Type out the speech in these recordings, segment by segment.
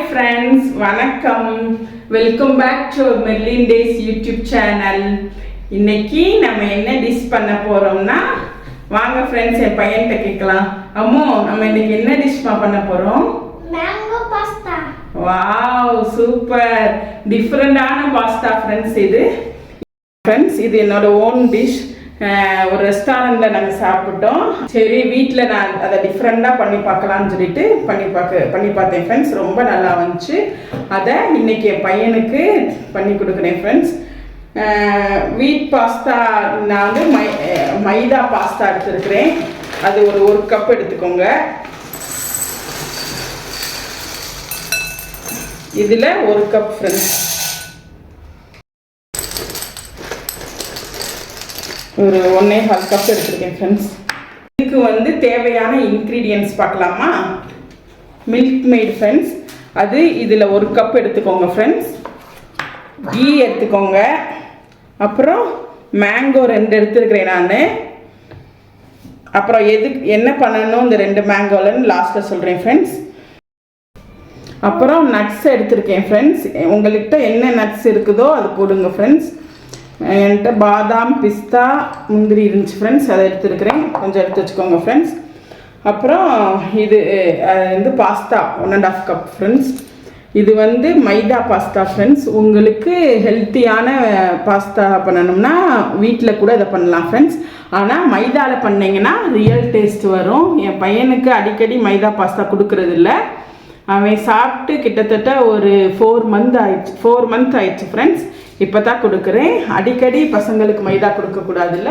friends, வணக்கம். Welcome back to Merlin Days YouTube channel. இன்னைக்கு நம்ம என்ன டிஷ் பண்ண போறோம்னா, வாங்க ஃப்ரெண்ட்ஸ் என் பையன்கிட்ட கேட்கலாம். அம்மோ, நம்ம இன்னைக்கு என்ன டிஷ் பண்ண போறோம்? Mango pasta. Wow, super. டிஃபரெண்டான பாஸ்தா ஃப்ரெண்ட்ஸ் இது. ஃப்ரெண்ட்ஸ் இது என்னோட ஓன் டிஷ். ஒரு ரெஸ்டாரண்ட்ல நாங்கள் சாப்பிட்டோம். சரி, வீட்டில் நான் அதை டிஃப்ரெண்டாக பண்ணி பார்க்கலான்னு சொல்லிட்டு பண்ணி பார்த்தேன் ஃப்ரெண்ட்ஸ். ரொம்ப நல்லா வந்துச்சு. அதை இன்னைக்கு என் பையனுக்கு பண்ணி கொடுக்குறேன் ஃப்ரெண்ட்ஸ். வீட் பாஸ்தா நான் வந்து மைதா பாஸ்தா எடுத்துருக்கிறேன். அது ஒரு கப் எடுத்துக்கோங்க. இதில் 1 கப் ஃப்ரெண்ட்ஸ். ஒரு 1.25 கப் எடுத்துருக்கேன் ஃப்ரெண்ட்ஸ். இதுக்கு வந்து தேவையான இன்க்ரீடியன்ட்ஸ் பார்க்கலாமா? மில்க் மேட் ஃப்ரெண்ட்ஸ், அது இதில் 1 கப் எடுத்துக்கோங்க ஃப்ரெண்ட்ஸ். கீ எடுத்துக்கோங்க. அப்புறம் மேங்கோ 2 எடுத்துருக்கிறேன் நான். அப்புறம் என்ன பண்ணணும் இந்த 2 மேங்கோலன்னு லாஸ்ட்டில் சொல்கிறேன் ஃப்ரெண்ட்ஸ். அப்புறம் நட்ஸ் எடுத்துருக்கேன் ஃப்ரெண்ட்ஸ். உங்கள்கிட்ட என்ன நட்ஸ் இருக்குதோ அது போடுங்க ஃப்ரெண்ட்ஸ். என்கிட்ட பாதாம், பிஸ்தா, முந்திரி இருந்துச்சு ஃப்ரெண்ட்ஸ். அதை எடுத்துருக்கிறேன். கொஞ்சம் எடுத்து வச்சுக்கோங்க ஃப்ரெண்ட்ஸ். அப்புறம் இது வந்து பாஸ்தா 1.5 கப் ஃப்ரெண்ட்ஸ். இது வந்து மைதா பாஸ்தா ஃப்ரெண்ட்ஸ். உங்களுக்கு ஹெல்த்தியான பாஸ்தா பண்ணணும்னா வீட்டில் கூட இதை பண்ணலாம் ஃப்ரெண்ட்ஸ். ஆனால் மைதாவில் பண்ணிங்கன்னா ரியல் டேஸ்ட் வரும். என் பையனுக்கு அடிக்கடி மைதா பாஸ்தா கொடுக்கறது இல்லை. அவன் சாப்பிட்டு கிட்டத்தட்ட ஒரு 4 மந்த் ஆயிடுச்சு ஃப்ரெண்ட்ஸ். இப்போ தான் கொடுக்குறேன். அடிக்கடி பசங்களுக்கு மைதா கொடுக்கக்கூடாதுல்ல.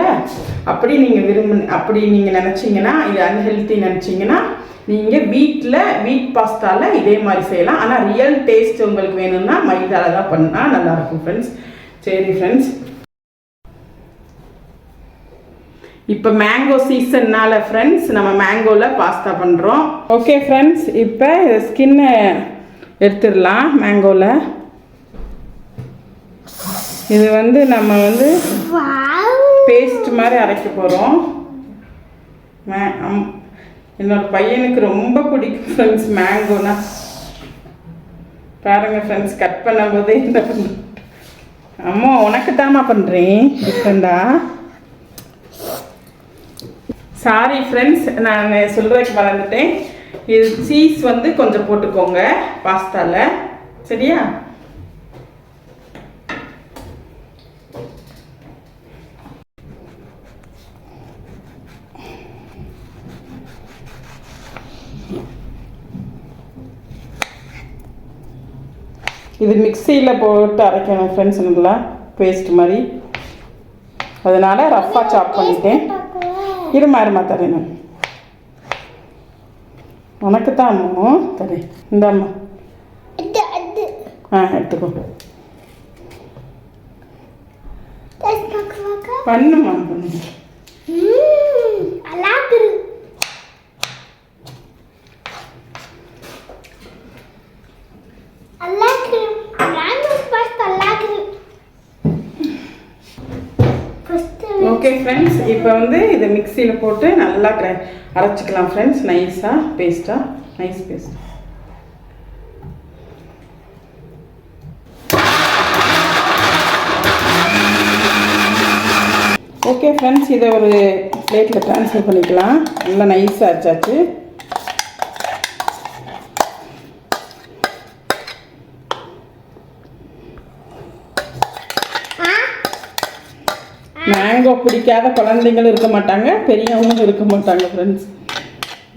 அப்படி நீங்கள் நினச்சிங்கன்னா, இது அன்ஹெல்த்தி நினச்சிங்கன்னா, நீங்கள் வீட் பாஸ்தாவில் இதே மாதிரி செய்யலாம். ஆனால் ரியல் டேஸ்ட் உங்களுக்கு வேணும்னா மைதாவில் தான் பண்ணால் நல்லாயிருக்கும் ஃப்ரெண்ட்ஸ். சரி ஃப்ரெண்ட்ஸ், இப்போ மேங்கோ சீசன்னால ஃப்ரெண்ட்ஸ் நம்ம மேங்கோவில் பாஸ்தா பண்ணுறோம். ஓகே ஃப்ரெண்ட்ஸ், இப்போ ஸ்கின்னை எடுத்துடலாம் மேங்கோவில். இது வந்து நம்ம வந்து பேஸ்ட் மாதிரி அரைக்க போகிறோம். என்னோட பையனுக்கு ரொம்ப பிடிக்கும் ஃப்ரெண்ட்ஸ் மேங்கோனா. பாருங்கள் ஃப்ரெண்ட்ஸ், கட் பண்ணும்போதே என்ன பண்ண, அம்மா உனக்கு தாமா பண்ணுறேன் டிஃப்ரெண்டா. சாரி ஃப்ரெண்ட்ஸ், நான் சொல்கிறதுக்கு மறந்துட்டேன். இது சீஸ் வந்து கொஞ்சம் போட்டுக்கோங்க பாஸ்தாவில், சரியா? இது மிக்சியில் போட்டு அரைக்கணும் ஃப்ரெண்ட்ஸ், நல்லா பேஸ்ட் மாதிரி. அதனால் ரஃப்பாக சாப் பண்ணிட்டேன். இருமா தரேன் நான். உனக்கு தான் அம்மா தரேன். இந்தாம்மா. எடுத்துக்கோ. பண்ணுமா பண்ணு. ஓகே ஃப்ரெண்ட்ஸ், இப்போ வந்து இதை மிக்சியில் போட்டு நல்லா அரைச்சிக்கலாம் ஃப்ரெண்ட்ஸ். நைஸாக நைஸ் பேஸ்ட். ஓகே ஃப்ரெண்ட்ஸ், இதை ஒரு பிளேட்டில் ட்ரான்ஸ்ஃபர் பண்ணிக்கலாம். நல்லா நைஸாக அரைச்சாச்சு. மேங்கோ பிடிக்காத குழந்தைங்களும் இருக்க மாட்டாங்க, பெரியவங்களும் இருக்க மாட்டாங்க ஃப்ரெண்ட்ஸ்.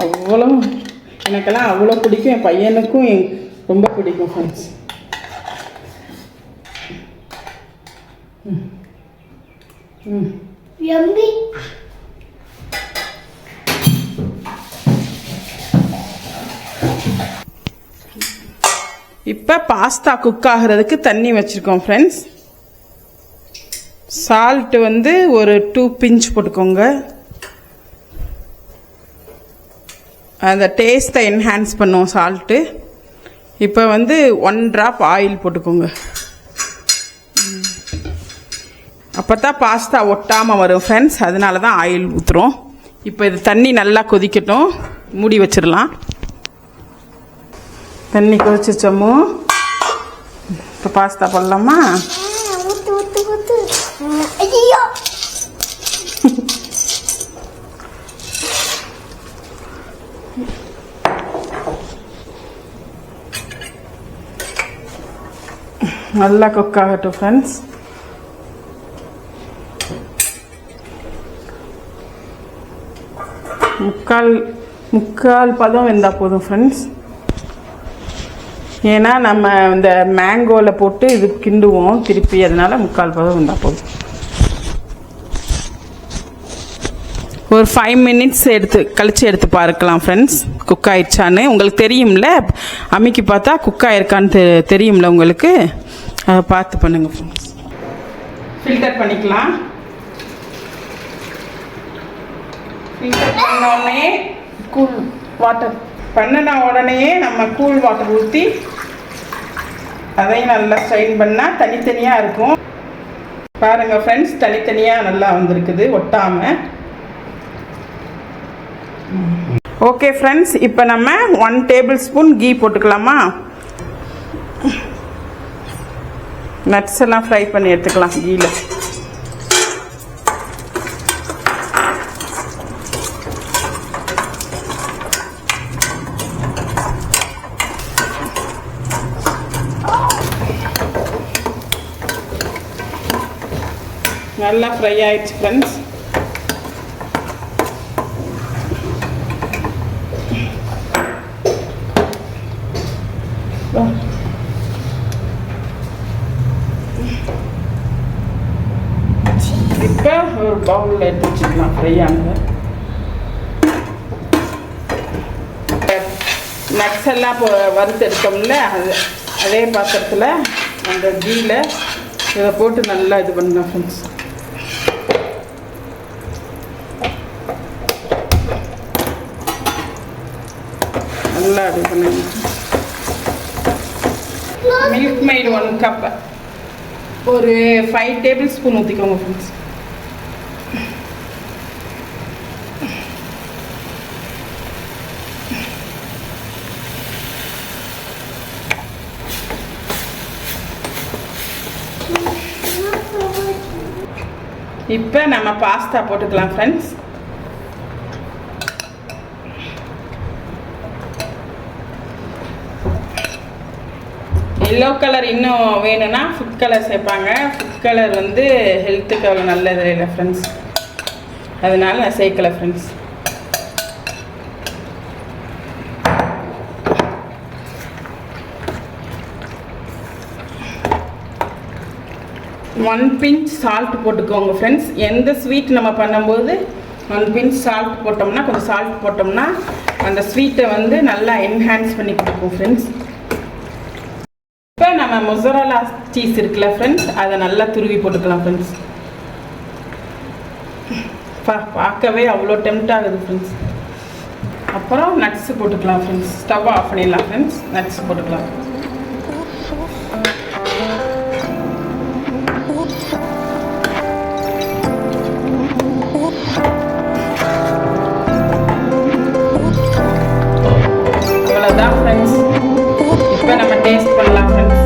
அவ்வளோ எனக்கெல்லாம் அவ்வளோ பிடிக்கும். என் பையனுக்கும் ரொம்ப பிடிக்கும் ஃப்ரெண்ட்ஸ். இப்போ பாஸ்தா குக் ஆகிறதுக்கு தண்ணி வச்சுருக்கோம் ஃப்ரெண்ட்ஸ். சால்ட்டு வந்து ஒரு 2 பிஞ்ச் போட்டுக்கோங்க. அந்த டேஸ்ட்டை என்ஹான்ஸ் பண்ணுவோம் சால்ட்டு. இப்போ வந்து 1 ட்ராப் ஆயில் போட்டுக்கோங்க. அப்போ தான் பாஸ்தா ஒட்டாமல் வரும் ஃப்ரெண்ட்ஸ். அதனால தான் ஆயில் ஊற்றுறோம். இப்போ இது தண்ணி நல்லா கொதிக்கட்டும். மூடி வச்சிடலாம். தண்ணி கொதிச்சிச்சம்மு. இப்போ பாஸ்தா போடலாமா? ஊத்து ஊத்து ஊத்து. ஐயோ நல்லா குக் ஆகட்டும் ஃப்ரெண்ட்ஸ். முக்கால் பதம் வெந்தால் போதும் ஃப்ரெண்ட்ஸ். ஏன்னா நம்ம இந்த மேங்கோவில் போட்டு இது கிண்டுவோம் திருப்பி, அதனால முக்கால் பதம் வெந்தால் போதும். ஒரு 5 மினிட்ஸ் கழிச்சு எடுத்து பார்க்கலாம் ஃப்ரெண்ட்ஸ், குக் ஆயிடுச்சான்னு. உங்களுக்கு தெரியும்ல, அம்மிக்கு பார்த்தா குக் ஆயிருக்கான்னு தெரியும்ல உங்களுக்கு, அதை பார்த்து பண்ணுங்க ஃப்ரெண்ட்ஸ். ஃபில்டர் பண்ணிக்கலாம். ஃபில்டர் பண்ண உடனே கூல் வாட்டர் பண்ணின உடனே நம்ம கூல் வாட்டர் ஊற்றி அதையும் நல்லா ஸ்ட்ரைன் பண்ணால் தனித்தனியாக இருக்கும். பாருங்கள் ஃப்ரெண்ட்ஸ், தனித்தனியாக நல்லா வந்திருக்குது ஒட்டாமல். ஓகே ஃப்ரெண்ட்ஸ், இப்போ நம்ம 1 டேபிள் ஸ்பூன் கீ போட்டுக்கலாமா? நட்ஸ் எல்லாம் ஃப்ரை பண்ணி எடுத்துக்கலாம் கீல. நல்லா ஃப்ரை ஆயிடுச்சு ஃப்ரெண்ட்ஸ். இப்போ ஒரு பவுலில் எடுத்து வச்சுக்கலாம் ஃப்ரை ஆனது. நட்ஸ் எல்லாம் இப்போ வறுத்து எடுத்தோம்ல, அதே பாத்திரத்தில் அந்த கீல இதை போட்டு நல்லா இது பண்ணலாம் ஃப்ரெண்ட்ஸ். நல்லா இது பண்ணுங்க. மில்க் மெய்டு 1 கப் ஒரு 5 டேபிள் ஸ்பூன் ஊற்றிக்கோங்க ஃப்ரெண்ட்ஸ். இப்போ நம்ம பாஸ்தா போட்டுக்கலாம் ஃப்ரெண்ட்ஸ். எல்லோ கலர் இன்னும் வேணும்னா ஃபுட் கலர் சேர்ப்பாங்க. ஃபுட் கலர் வந்து ஹெல்த்துக்கு அவ்வளோ நல்லது இல்லை ஃப்ரெண்ட்ஸ், அதனால நான் சேர்க்கலை ஃப்ரெண்ட்ஸ். ஒன் பிஞ்ச் சால்ட் போட்டுக்கோங்க ஃப்ரெண்ட்ஸ். எந்த ஸ்வீட் நம்ம பண்ணும்போது 1 பிஞ்ச் சால்ட் போட்டோம்னா, கொஞ்சம் சால்ட் போட்டோம்னா அந்த ஸ்வீட்டை வந்து நல்லா என்ஹான்ஸ் பண்ணி கொடுக்கும் ஃப்ரெண்ட்ஸ். இப்போ நம்ம மொசரல்லா சீஸ் இருக்குல்ல ஃப்ரெண்ட்ஸ், அதை நல்லா துருவி போட்டுக்கலாம் ஃப்ரெண்ட்ஸ். பார்க்கவே அவ்வளோ டெம்ட் ஆகுது ஃப்ரெண்ட்ஸ். அப்புறம் நட்ஸ் போட்டுக்கலாம் ஃப்ரெண்ட்ஸ். ஸ்டவ் ஆஃப் பண்ணிடலாம் ஃப்ரெண்ட்ஸ். நட்ஸ் போட்டுக்கலாம். அவ்வளோதான் ஃப்ரெண்ட்ஸ். இப்போ நம்ம டேஸ்ட் பண்ணலாம் ஃப்ரெண்ட்ஸ்.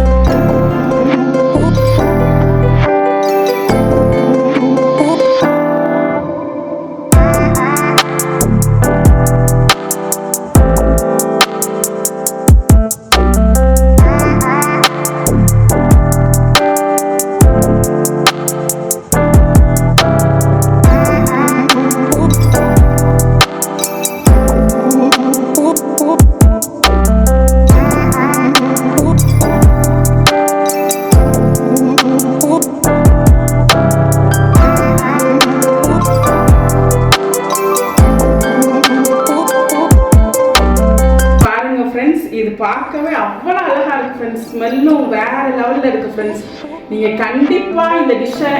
இது பார்க்கவே அவ்வளோ அழகாக இருக்குது ஃப்ரெண்ட்ஸ். ஸ்மெல்லும் வேறு லெவலில் இருக்குது ஃப்ரெண்ட்ஸ். நீங்கள் கண்டிப்பாக இந்த டிஷ்ஷை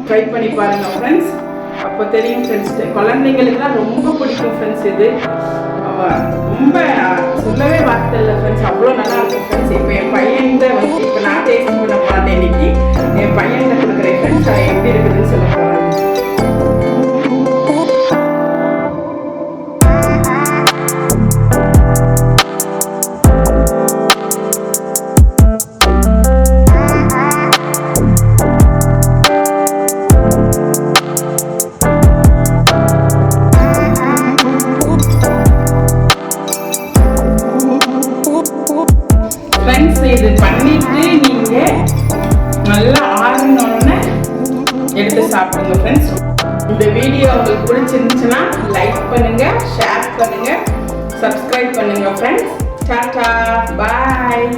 ட்ரை பண்ணி பாருங்கள் ஃப்ரெண்ட்ஸ். அப்போ தெரியும் ஃப்ரெண்ட்ஸ், குழந்தைங்களுக்குலாம் ரொம்ப பிடிக்கும் ஃப்ரெண்ட்ஸ். இது ரொம்ப சொல்லவே வார்த்தை இல்லை ஃப்ரெண்ட்ஸ், அவ்வளோ நல்லா இருக்கும் ஃப்ரெண்ட்ஸ். இப்போ என் பையன்கிட்ட வந்து இப்போ நான் டேஸ்ட் பண்ண போகிறேன் இன்னைக்கு. என் பையன்கிட்ட கொடுக்குறேன் ஃப்ரெண்ட்ஸ், அது எப்படி இருக்குதுன்னு சொல்ல போகிறேன். பண்ணிட்டு நீங்கள் நல்லா ஆறினோடனே எடுத்து சாப்பிடுங்க ஃப்ரெண்ட்ஸ். இந்த வீடியோ உங்களுக்கு பிடிச்சிருந்துச்சுன்னா லைக் பண்ணுங்கள், ஷேர் பண்ணுங்கள், சப்ஸ்கிரைப் பண்ணுங்கள் ஃப்ரெண்ட்ஸ். டாடா, பாய்.